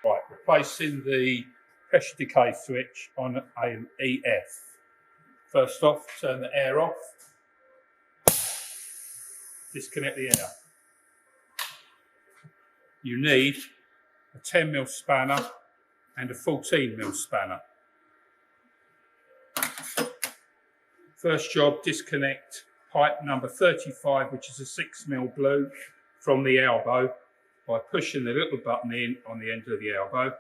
Right, replacing the pressure decay switch on an EF. First off, turn the air off. Disconnect the air. You need a 10mm spanner and a 14mm spanner. First job, disconnect pipe number 35, which is a 6mm blue, from the elbow by pushing the little button in on the end of the elbow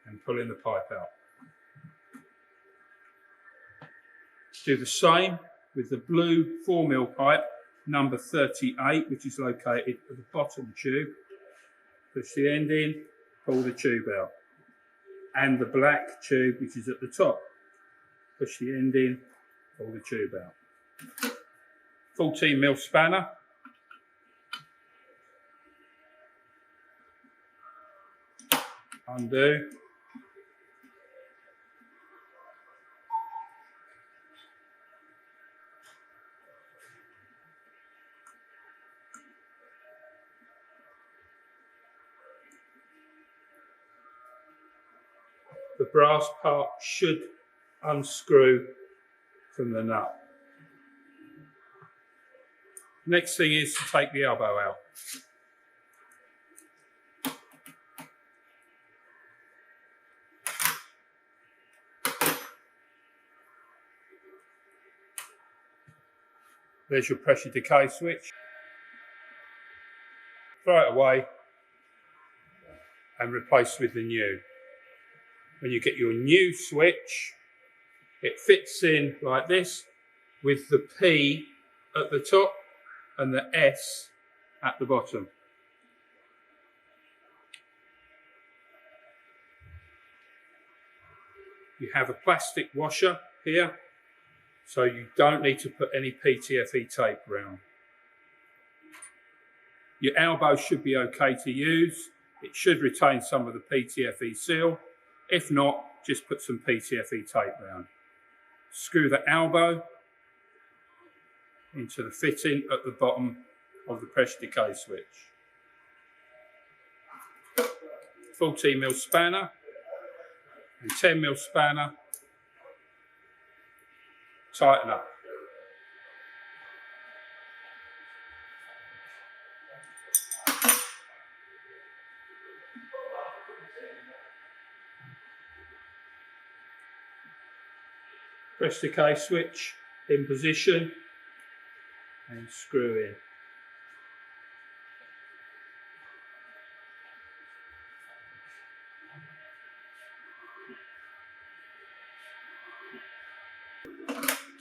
and pulling the pipe out. Do the same with the blue 4mm pipe number 38, which is located at the bottom tube. Push the end in, pull the tube out. And the black tube, which is at the top. Push the end in, pull the tube out. 14mm spanner. Undo. The brass part should unscrew from the nut. Next thing is to take the elbow out. There's your pressure decay switch. Throw it away and replace with the new. When you get your new switch, it fits in like this with the P at the top and the S at the bottom. You have a plastic washer here, so you don't need to put any PTFE tape around. Your elbow should be okay to use. It should retain some of the PTFE seal. If not, just put some PTFE tape around. Screw the elbow into the fitting at the bottom of the pressure decay switch. 14mm spanner and 10mm spanner. Tighten up. Press decay switch in position and screw in.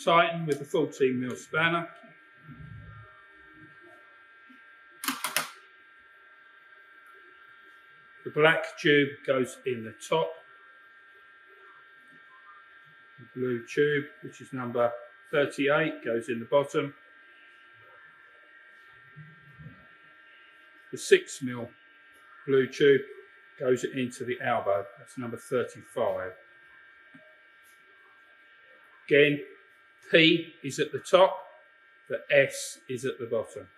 Tighten with the 14mm spanner. The black tube goes in the top. The blue tube, which is number 38, goes in the bottom. The 6mm blue tube goes into the elbow. That's number 35. Again, P is at the top, the S is at the bottom.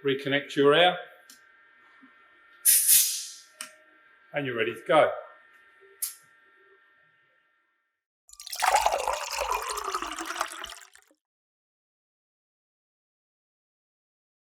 Reconnect your air and you're ready to go.